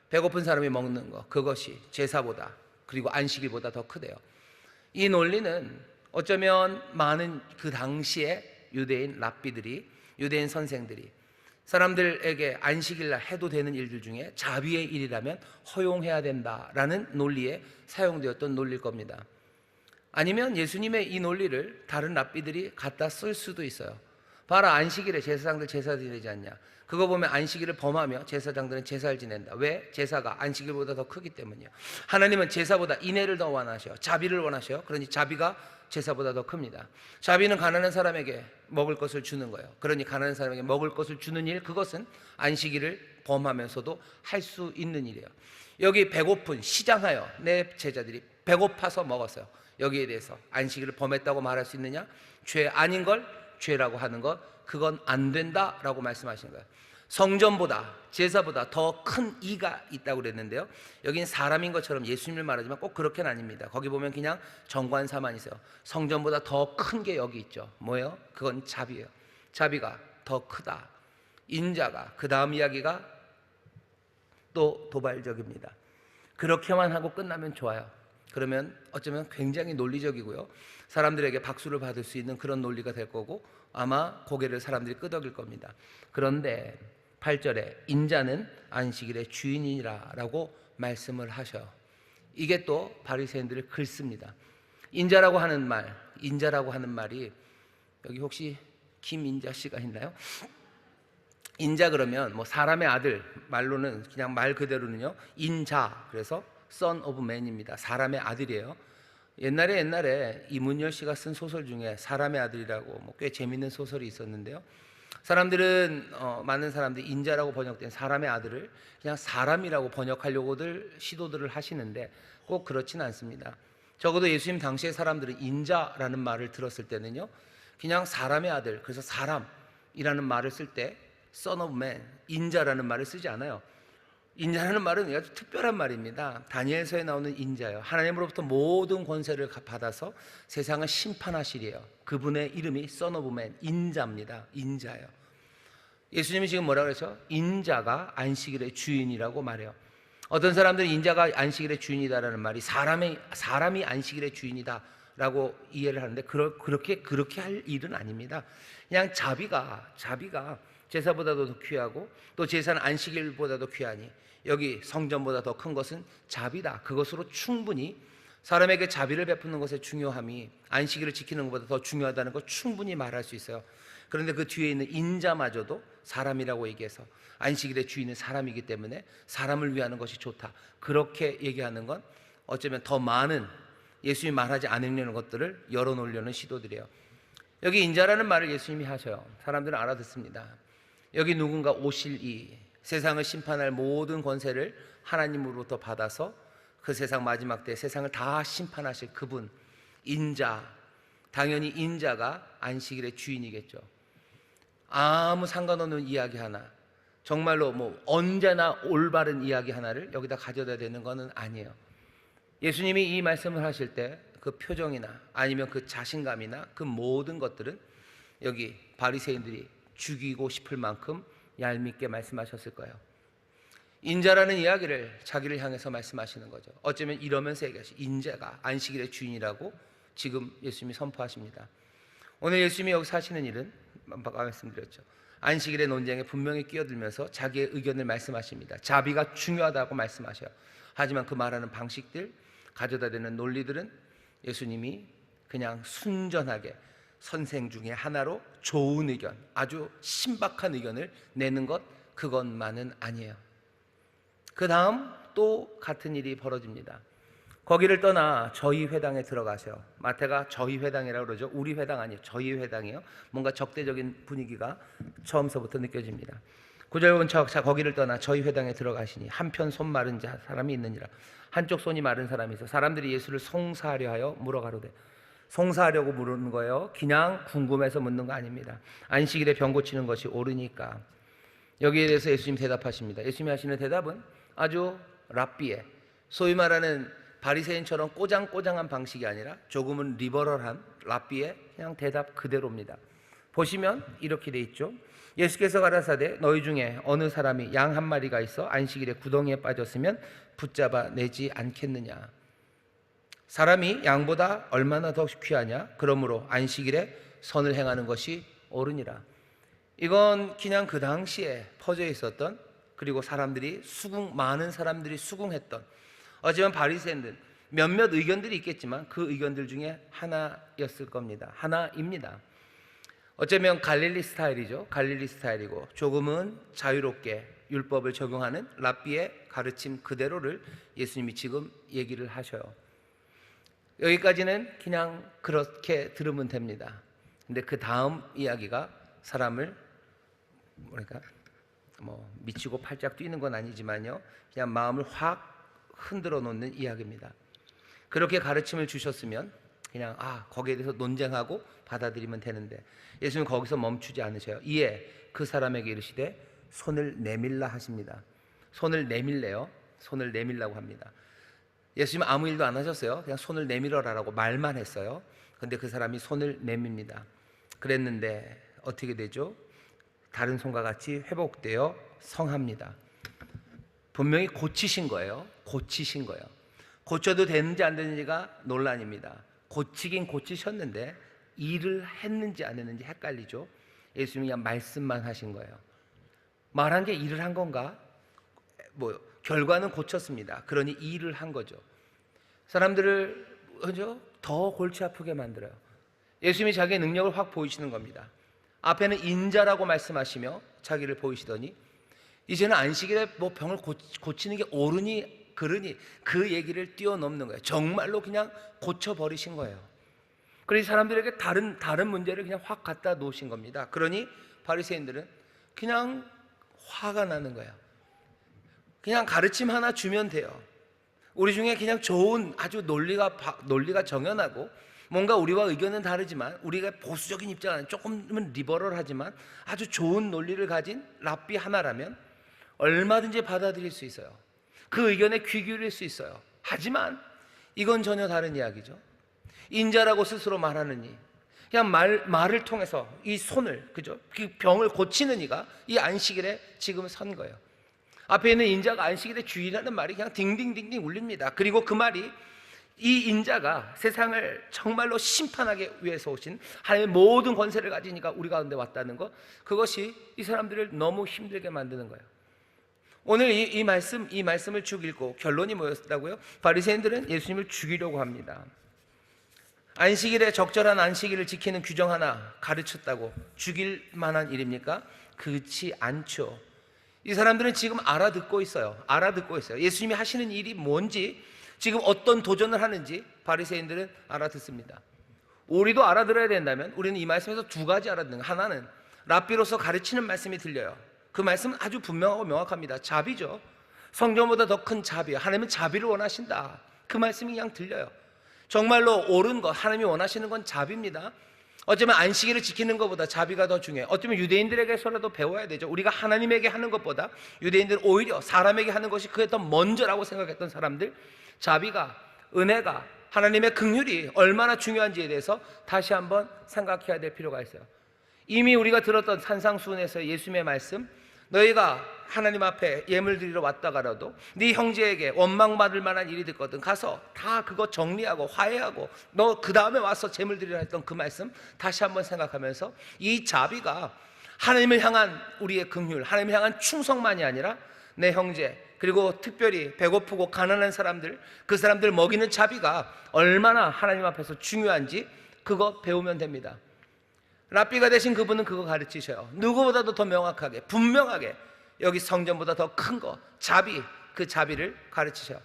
배고픈 사람이 먹는 거, 그것이 제사보다 그리고 안식일보다 더 크대요. 이 논리는 어쩌면 많은 그 당시에 유대인 랍비들이, 유대인 선생들이 사람들에게 안식일날 해도 되는 일들 중에 자비의 일이라면 허용해야 된다라는 논리에 사용되었던 논리일 겁니다. 아니면 예수님의 이 논리를 다른 랍비들이 갖다 쓸 수도 있어요. 봐라, 안식일에 제사장들 제사 지내지 않냐. 그거 보면 안식일을 범하며 제사장들은 제사를 지낸다. 왜? 제사가 안식일보다 더 크기 때문이에요. 하나님은 제사보다 인애를 더 원하셔요. 자비를 원하셔요. 그러니 자비가 제사보다 더 큽니다. 자비는 가난한 사람에게 먹을 것을 주는 거예요. 그러니 가난한 사람에게 먹을 것을 주는 일, 그것은 안식일을 범하면서도 할 수 있는 일이에요. 여기 배고픈, 시장하여 내 제자들이 배고파서 먹었어요. 여기에 대해서 안식일을 범했다고 말할 수 있느냐? 죄 아닌 걸 죄라고 하는 것, 그건 안 된다라고 말씀하시는 거예요. 성전보다, 제사보다 더 큰 이가 있다고 그랬는데요, 여긴 사람인 것처럼 예수님을 말하지만 꼭 그렇게는 아닙니다. 거기 보면 그냥 정관사만 있어요. 성전보다 더 큰 게 여기 있죠. 뭐예요? 그건 자비예요. 자비가 더 크다. 인자가, 그 다음 이야기가 또 도발적입니다. 그렇게만 하고 끝나면 좋아요. 그러면 어쩌면 굉장히 논리적이고요, 사람들에게 박수를 받을 수 있는 그런 논리가 될 거고 아마 고개를 사람들이 끄덕일 겁니다. 그런데 8절에 인자는 안식일의 주인이라 라고 말씀을 하셔요. 이게 또 바리새인들을 긁습니다. 인자라고 하는 말이, 여기 혹시 김인자 씨가 있나요? 인자 그러면 뭐 사람의 아들, 말로는 그냥 말 그대로는요 인자, 그래서 son of man입니다. 사람의 아들이에요. 옛날에 이문열 씨가 쓴 소설 중에 사람의 아들이라고 꽤 재밌는 소설이 있었는데요, 사람들은 많은 사람들이 인자라고 번역된 사람의 아들을 그냥 사람이라고 번역하려고들 시도들을 하시는데 꼭 그렇지는 않습니다. 적어도 예수님 당시의 사람들은 인자라는 말을 들었을 때는요 그냥 사람의 아들, 그래서 사람이라는 말을 쓸 때 son of man, 인자라는 말을 쓰지 않아요. 인자라는 말은 아주 특별한 말입니다. 다니엘서에 나오는 인자요, 하나님으로부터 모든 권세를 받아서 세상을 심판하시리에요. 그분의 이름이 Son of Man, 인자입니다. 인자요. 예수님이 지금 뭐라고 그러죠? 인자가 안식일의 주인이라고 말해요. 어떤 사람들은 인자가 안식일의 주인이다라는 말이 사람이 안식일의 주인이다라고 이해를 하는데 그렇게 할 일은 아닙니다. 그냥 자비가 제사보다도 더 귀하고 또 제사는 안식일보다도 귀하니 여기 성전보다 더 큰 것은 자비다. 그것으로 충분히 사람에게 자비를 베푸는 것의 중요함이 안식일을 지키는 것보다 더 중요하다는 걸 충분히 말할 수 있어요. 그런데 그 뒤에 있는 인자마저도 사람이라고 얘기해서 안식일의 주인은 사람이기 때문에 사람을 위하는 것이 좋다, 그렇게 얘기하는 건 어쩌면 더 많은 예수님이 말하지 않으려는 것들을 열어놓으려는 시도들이에요. 여기 인자라는 말을 예수님이 하셔요. 사람들은 알아듣습니다. 여기 누군가 오실 이 세상을 심판할 모든 권세를 하나님으로부터 받아서 그 세상 마지막 때 세상을 다 심판하실 그분, 인자, 당연히 인자가 안식일의 주인이겠죠. 아무 상관없는 이야기 하나, 정말로 뭐 언제나 올바른 이야기 하나를 여기다 가져다 대는 것은 아니에요. 예수님이 이 말씀을 하실 때 그 표정이나 아니면 그 자신감이나 그 모든 것들은 여기 바리새인들이 죽이고 싶을 만큼 얄밉게 말씀하셨을 거예요. 인자라는 이야기를 자기를 향해서 말씀하시는 거죠. 어쩌면 이러면서 얘기하시, 인자가 안식일의 주인이라고 지금 예수님이 선포하십니다. 오늘 예수님이 여기서 하시는 일은 아까 말씀드렸죠. 안식일의 논쟁에 분명히 끼어들면서 자기의 의견을 말씀하십니다. 자비가 중요하다고 말씀하셔요. 하지만 그 말하는 방식들, 가져다 대는 논리들은 예수님이 그냥 순전하게 선생 중에 하나로 좋은 의견, 아주 신박한 의견을 내는 것, 그것만은 아니에요. 그 다음 또 같은 일이 벌어집니다. 거기를 떠나 저희 회당에 들어가세요. 마태가 저희 회당이라고 그러죠. 우리 회당 아니에요. 저희 회당이에요. 뭔가 적대적인 분위기가 처음서부터 느껴집니다. 9절 보면 자 거기를 떠나 저희 회당에 들어가시니 한편 손 마른 자 사람이 있느니라. 한쪽 손이 마른 사람이 있어 사람들이 예수를 송사하려 하여 물어가로되. 송사하려고 물은 거예요. 그냥 궁금해서 묻는 거 아닙니다. 안식일에 병 고치는 것이 옳으니까. 여기에 대해서 예수님 대답하십니다. 예수님이 하시는 대답은 아주 랍비에, 소위 말하는 바리새인처럼 꼬장꼬장한 방식이 아니라 조금은 리버럴한 랍비의 그냥 대답 그대로입니다. 보시면 이렇게 돼 있죠. 예수께서 가라사대 너희 중에 어느 사람이 양 한 마리가 있어 안식일에 구덩이에 빠졌으면 붙잡아 내지 않겠느냐. 사람이 양보다 얼마나 더 귀하냐. 그러므로 안식일에 선을 행하는 것이 옳으니라. 이건 그냥 그 당시에 퍼져 있었던, 그리고 사람들이 많은 사람들이 수긍했던, 어쩌면 바리새인들 몇몇 의견들이 있겠지만 그 의견들 중에 하나였을 겁니다. 하나입니다. 어쩌면 갈릴리 스타일이죠. 갈릴리 스타일이고 조금은 자유롭게 율법을 적용하는 랍비의 가르침 그대로를 예수님이 지금 얘기를 하셔요. 여기까지는 그냥 그렇게 들으면 됩니다. 근데 그 다음 이야기가 사람을 미치고 팔짝 뛰는 건 아니지만요, 그냥 마음을 확 흔들어 놓는 이야기입니다. 그렇게 가르침을 주셨으면 그냥 거기에 대해서 논쟁하고 받아들이면 되는데 예수님은 거기서 멈추지 않으셔요. 이에 그 사람에게 이르시되 손을 내밀라 하십니다. 손을 내밀래요. 손을 내밀라고 합니다. 예수님은 아무 일도 안 하셨어요. 그냥 손을 내밀어라라고 말만 했어요. 근데 그 사람이 손을 내밉니다. 그랬는데 어떻게 되죠? 다른 손과 같이 회복되어 성합니다. 분명히 고치신 거예요. 고치신 거예요. 고쳐도 되는지 안 되는지가 논란입니다. 고치긴 고치셨는데 일을 했는지 안 했는지 헷갈리죠. 예수님이 그냥 말씀만 하신 거예요. 말한 게 일을 한 건가? 결과는 고쳤습니다. 그러니 일을 한 거죠. 사람들을 더 골치 아프게 만들어요. 예수님이 자기의 능력을 확 보이시는 겁니다. 앞에는 인자라고 말씀하시며 자기를 보이시더니 이제는 안식일에 병을 고치는 게 옳으니 그러니 그 얘기를 뛰어넘는 거예요. 정말로 그냥 고쳐버리신 거예요. 그래서 사람들에게 다른 문제를 그냥 확 갖다 놓으신 겁니다. 그러니 바리새인들은 그냥 화가 나는 거예요. 그냥 가르침 하나 주면 돼요. 우리 중에 그냥 좋은 아주 논리가 정연하고 뭔가 우리와 의견은 다르지만 우리가 보수적인 입장은 조금은 리버럴하지만 아주 좋은 논리를 가진 랍비 하나라면 얼마든지 받아들일 수 있어요. 그 의견에 귀 기울일 수 있어요. 하지만 이건 전혀 다른 이야기죠. 인자라고 스스로 말하는 이, 그냥 말을 통해서 이 손을, 그죠? 그 병을 고치는 이가 이 안식일에 지금 선 거예요. 앞에 있는 인자가 안식일의 주인이라는 말이 그냥 딩딩딩딩 울립니다. 그리고 그 말이 이 인자가 세상을 정말로 심판하기 위해서 오신 하나님의 모든 권세를 가지니까 우리 가운데 왔다는 것, 그것이 이 사람들을 너무 힘들게 만드는 거예요. 오늘 이 말씀을 쭉 읽고 결론이 뭐였다고요? 바리새인들은 예수님을 죽이려고 합니다. 안식일에 적절한 안식일을 지키는 규정 하나 가르쳤다고 죽일 만한 일입니까? 그렇지 않죠. 이 사람들은 지금 알아듣고 있어요. 예수님이 하시는 일이 뭔지, 지금 어떤 도전을 하는지 바리새인들은 알아듣습니다. 우리도 알아들어야 된다면 우리는 이 말씀에서 두 가지 알아듣는 거예요. 하나는 랍비로서 가르치는 말씀이 들려요. 그 말씀은 아주 분명하고 명확합니다. 자비죠. 성전보다 더 큰 자비요. 하나님은 자비를 원하신다. 그 말씀이 그냥 들려요. 정말로 옳은 것, 하나님이 원하시는 건 자비입니다. 어쩌면 안식일을 지키는 것보다 자비가 더 중요해요. 어쩌면 유대인들에게서라도 배워야 되죠. 우리가 하나님에게 하는 것보다 유대인들은 오히려 사람에게 하는 것이 그게 더 먼저라고 생각했던 사람들, 자비가, 은혜가, 하나님의 긍휼이 얼마나 중요한지에 대해서 다시 한번 생각해야 될 필요가 있어요. 이미 우리가 들었던 산상수훈에서 예수님의 말씀, 너희가 하나님 앞에 예물 드리러 왔다가라도 네 형제에게 원망받을 만한 일이 있거든 가서 다 그거 정리하고 화해하고 너 그 다음에 와서 제물 드리라 했던 그 말씀 다시 한번 생각하면서, 이 자비가 하나님을 향한 우리의 긍휼, 하나님을 향한 충성만이 아니라 내 형제, 그리고 특별히 배고프고 가난한 사람들, 그 사람들 먹이는 자비가 얼마나 하나님 앞에서 중요한지 그거 배우면 됩니다. 랍비가 되신 그분은 그거 가르치셔요. 누구보다도 더 명확하게, 분명하게 여기 성전보다 더 큰 거, 자비, 그 자비를 가르치셔요.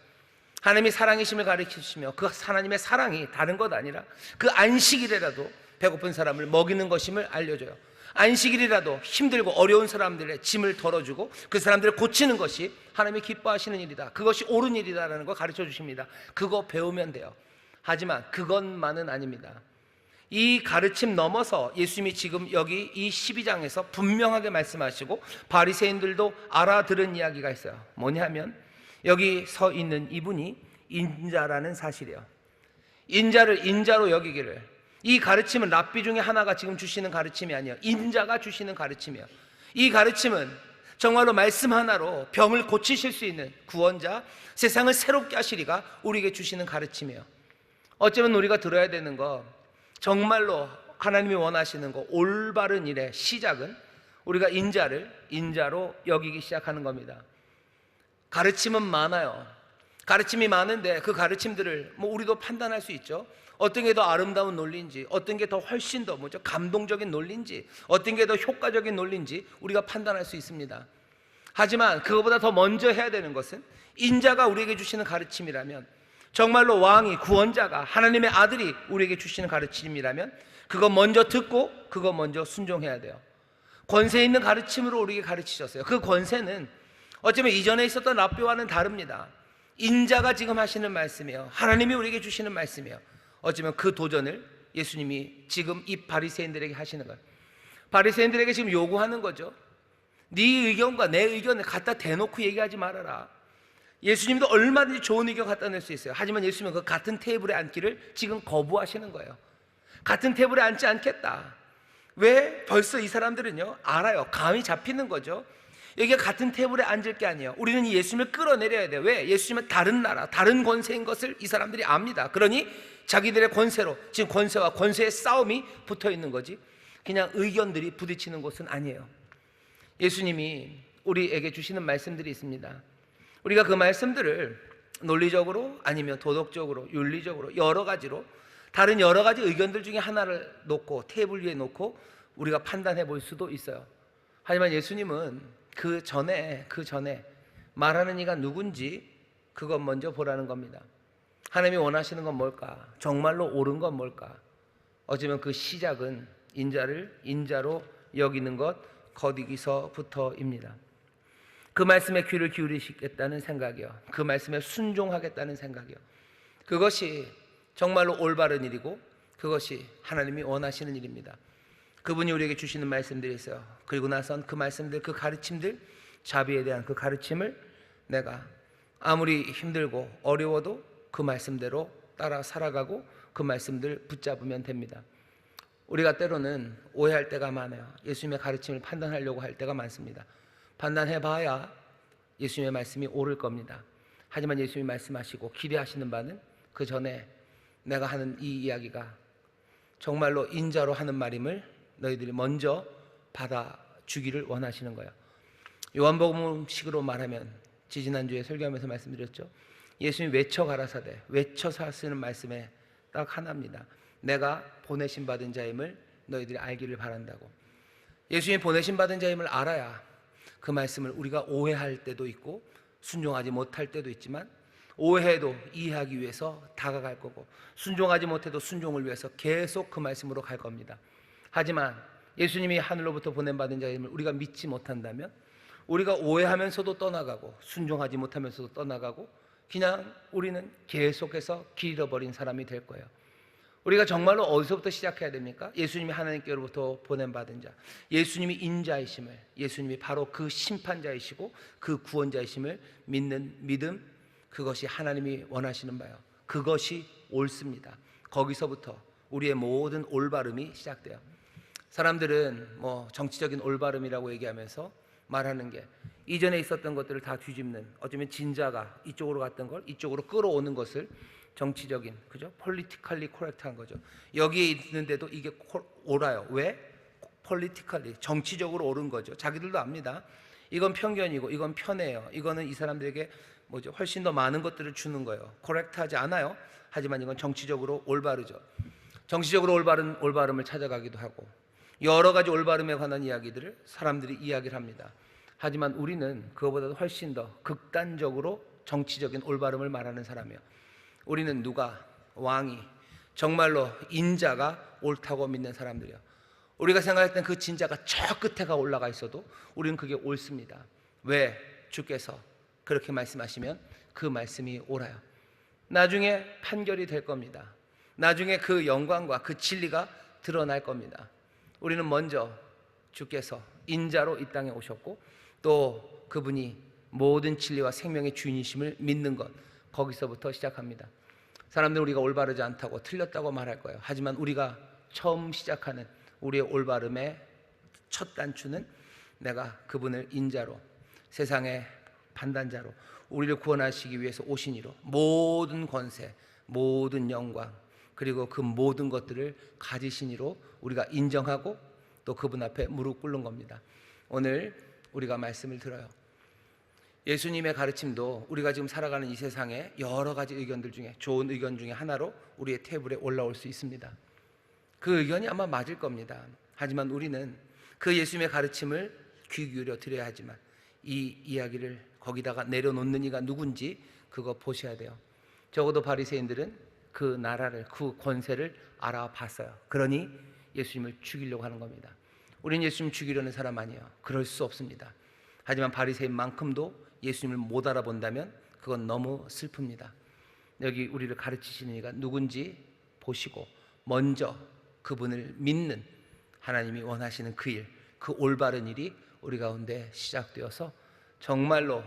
하나님이 사랑이심을 가르치시며 그 하나님의 사랑이 다른 것 아니라 그 안식일이라도 배고픈 사람을 먹이는 것임을 알려줘요. 안식일이라도 힘들고 어려운 사람들의 짐을 덜어주고 그 사람들을 고치는 것이 하나님이 기뻐하시는 일이다, 그것이 옳은 일이다라는 거 가르쳐 주십니다. 그거 배우면 돼요. 하지만 그것만은 아닙니다. 이 가르침 넘어서 예수님이 지금 여기 이 12장에서 분명하게 말씀하시고 바리새인들도 알아들은 이야기가 있어요. 뭐냐면 여기 서 있는 이분이 인자라는 사실이에요. 인자를 인자로 여기기를. 이 가르침은 랍비 중에 하나가 지금 주시는 가르침이 아니에요. 인자가 주시는 가르침이에요. 이 가르침은 정말로 말씀 하나로 병을 고치실 수 있는 구원자, 세상을 새롭게 하시리가 우리에게 주시는 가르침이에요. 어쩌면 우리가 들어야 되는 거, 정말로 하나님이 원하시는 거, 올바른 일의 시작은 우리가 인자를 인자로 여기기 시작하는 겁니다. 가르침은 많아요. 가르침이 많은데 그 가르침들을 우리도 판단할 수 있죠. 어떤 게 더 아름다운 논리인지, 어떤 게 더 훨씬 더 감동적인 논리인지, 어떤 게 더 효과적인 논리인지 우리가 판단할 수 있습니다. 하지만 그거보다 더 먼저 해야 되는 것은 인자가 우리에게 주시는 가르침이라면, 정말로 왕이, 구원자가, 하나님의 아들이 우리에게 주시는 가르침이라면 그거 먼저 듣고 그거 먼저 순종해야 돼요. 권세 있는 가르침으로 우리에게 가르치셨어요. 그 권세는 어쩌면 이전에 있었던 랍비와는 다릅니다. 인자가 지금 하시는 말씀이에요. 하나님이 우리에게 주시는 말씀이에요. 어쩌면 그 도전을 예수님이 지금 이 바리새인들에게 하시는 거예요. 바리새인들에게 지금 요구하는 거죠. 네 의견과 내 의견을 갖다 대놓고 얘기하지 말아라. 예수님도 얼마든지 좋은 의견 갖다 낼 수 있어요. 하지만 예수님은 그 같은 테이블에 앉기를 지금 거부하시는 거예요. 같은 테이블에 앉지 않겠다. 왜? 벌써 이 사람들은요 알아요. 감이 잡히는 거죠. 여기가 같은 테이블에 앉을 게 아니에요. 우리는 이 예수님을 끌어내려야 돼요. 왜? 예수님은 다른 나라, 다른 권세인 것을 이 사람들이 압니다. 그러니 자기들의 권세로, 지금 권세와 권세의 싸움이 붙어 있는 거지, 그냥 의견들이 부딪히는 곳은 아니에요. 예수님이 우리에게 주시는 말씀들이 있습니다. 우리가 그 말씀들을 논리적으로 아니면 도덕적으로, 윤리적으로 여러 가지로, 다른 여러 가지 의견들 중에 하나를 놓고 테이블 위에 놓고 우리가 판단해 볼 수도 있어요. 하지만 예수님은 그 전에 말하는 이가 누군지 그것 먼저 보라는 겁니다. 하나님이 원하시는 건 뭘까? 정말로 옳은 건 뭘까? 어쩌면 그 시작은 인자를 인자로 여기는 것, 거기서부터입니다. 그 말씀에 귀를 기울이시겠다는 생각이요, 그 말씀에 순종하겠다는 생각이요, 그것이 정말로 올바른 일이고 그것이 하나님이 원하시는 일입니다. 그분이 우리에게 주시는 말씀들이 있어요. 그리고 나선 그 말씀들, 그 가르침들, 자비에 대한 그 가르침을 내가 아무리 힘들고 어려워도 그 말씀대로 따라 살아가고 그 말씀들 붙잡으면 됩니다. 우리가 때로는 오해할 때가 많아요. 예수님의 가르침을 판단하려고 할 때가 많습니다. 판단해봐야 예수님의 말씀이 옳을 겁니다. 하지만 예수님이 말씀하시고 기대하시는 바는 그 전에 내가 하는 이 이야기가 정말로 인자로 하는 말임을 너희들이 먼저 받아주기를 원하시는 거예요. 요한복음식으로 말하면 지지난주에 설교하면서 말씀드렸죠. 예수님 외쳐 가라사대, 외쳐서 하시는 말씀에 딱 하나입니다. 내가 보내심 받은 자임을 너희들이 알기를 바란다고. 예수님 보내심 받은 자임을 알아야 그 말씀을 우리가 오해할 때도 있고 순종하지 못할 때도 있지만, 오해해도 이해하기 위해서 다가갈 거고, 순종하지 못해도 순종을 위해서 계속 그 말씀으로 갈 겁니다. 하지만 예수님이 하늘로부터 보냄받은 자임을 우리가 믿지 못한다면, 우리가 오해하면서도 떠나가고 순종하지 못하면서도 떠나가고, 그냥 우리는 계속해서 길 잃어버린 사람이 될 거예요. 우리가 정말로 어디서부터 시작해야 됩니까? 예수님이 하나님께로부터 보냄받은 자, 예수님이 인자이심을, 예수님이 바로 그 심판자이시고 그 구원자이심을 믿는 믿음, 그것이 하나님이 원하시는 바요. 그것이 옳습니다. 거기서부터 우리의 모든 올바름이 시작돼요. 사람들은 뭐 정치적인 올바름이라고 얘기하면서 말하는 게, 이전에 있었던 것들을 다 뒤집는, 어쩌면 진자가 이쪽으로 갔던 걸 이쪽으로 끌어오는 것을 정치적인, 그죠? politically correct한 거죠. 여기에 있는데도 이게 옳아요. 왜? politically, 정치적으로 옳은 거죠. 자기들도 압니다. 이건 편견이고 이건 편해요. 이거는 이 사람들에게 뭐죠? 훨씬 더 많은 것들을 주는 거예요. correct하지 않아요. 하지만 이건 정치적으로 올바르죠. 정치적으로 올바름을 찾아가기도 하고, 여러 가지 올바름에 관한 이야기들을 사람들이 이야기를 합니다. 하지만 우리는 그거보다도 훨씬 더 극단적으로 정치적인 올바름을 말하는 사람이에요. 우리는 누가, 왕이 정말로 인자가 옳다고 믿는 사람들이에요. 우리가 생각할 땐 그 진자가 저 끝에가 올라가 있어도 우리는 그게 옳습니다. 왜? 주께서 그렇게 말씀하시면 그 말씀이 옳아요. 나중에 판결이 될 겁니다. 나중에 그 영광과 그 진리가 드러날 겁니다. 우리는 먼저 주께서 인자로 이 땅에 오셨고, 또 그분이 모든 진리와 생명의 주인이심을 믿는 것, 거기서부터 시작합니다. 사람들은 우리가 올바르지 않다고, 틀렸다고 말할 거예요. 하지만 우리가 처음 시작하는 우리의 올바름의 첫 단추는, 내가 그분을 인자로, 세상의 판단자로, 우리를 구원하시기 위해서 오신 이로 모든 권세, 모든 영광, 그리고 그 모든 것들을 가지신 이로 우리가 인정하고 또 그분 앞에 무릎 꿇는 겁니다. 오늘 우리가 말씀을 들어요. 예수님의 가르침도 우리가 지금 살아가는 이 세상에 여러 가지 의견들 중에 좋은 의견 중에 하나로 우리의 테이블에 올라올 수 있습니다. 그 의견이 아마 맞을 겁니다. 하지만 우리는 그 예수님의 가르침을 귀 기울여 드려야 하지만, 이 이야기를 거기다가 내려놓는 이가 누군지 그거 보셔야 돼요. 적어도 바리새인들은 그 나라를, 그 권세를 알아봤어요. 그러니 예수님을 죽이려고 하는 겁니다. 우리는 예수님 죽이려는 사람 아니에요. 그럴 수 없습니다. 하지만 바리새인만큼도 예수님을 못 알아본다면 그건 너무 슬픕니다. 여기 우리를 가르치시는 이가 누군지 보시고 먼저 그분을 믿는, 하나님이 원하시는 그 일, 그 올바른 일이 우리 가운데 시작되어서 정말로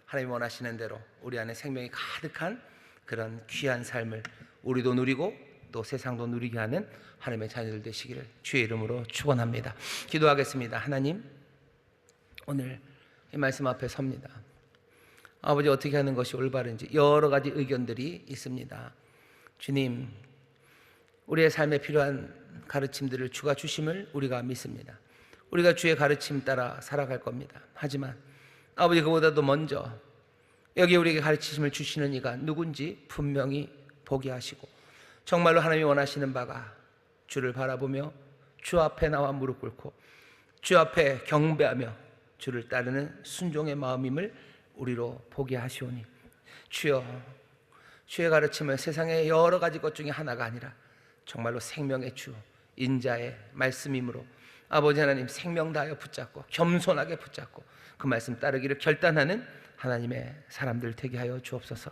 하나님이 원하시는 대로 우리 안에 생명이 가득한 그런 귀한 삶을 우리도 누리고 또 세상도 누리게 하는 하나님의 자녀들 되시기를 주의 이름으로 축원합니다. 기도하겠습니다. 하나님, 오늘 이 말씀 앞에 섭니다. 아버지, 어떻게 하는 것이 올바른지 여러 가지 의견들이 있습니다. 주님, 우리의 삶에 필요한 가르침들을 주가 주심을 우리가 믿습니다. 우리가 주의 가르침 따라 살아갈 겁니다. 하지만 아버지, 그보다도 먼저 여기 우리에게 가르치심을 주시는 이가 누군지 분명히 보게 하시고, 정말로 하나님이 원하시는 바가 주를 바라보며 주 앞에 나와 무릎 꿇고 주 앞에 경배하며 주를 따르는 순종의 마음임을 우리로 보게 하시오니, 주여, 주의 가르침은 세상의 여러 가지 것 중에 하나가 아니라 정말로 생명의 주, 인자의 말씀이므로 아버지 하나님, 생명 다하여 붙잡고 겸손하게 붙잡고 그 말씀 따르기를 결단하는 하나님의 사람들 되게 하여 주옵소서.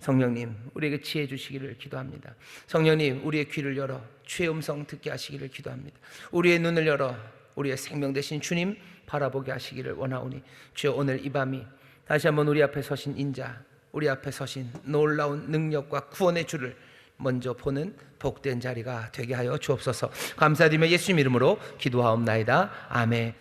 성령님, 우리에게 지혜 주시기를 기도합니다. 성령님, 우리의 귀를 열어 주의 음성 듣게 하시기를 기도합니다. 우리의 눈을 열어 우리의 생명 되신 주님 바라보게 하시기를 원하오니, 주여, 오늘 이 밤이 다시 한번 우리 앞에 서신 인자, 우리 앞에 서신 놀라운 능력과 구원의 주를 먼저 보는 복된 자리가 되게 하여 주옵소서. 감사드리며 예수님 이름으로 기도하옵나이다. 아멘.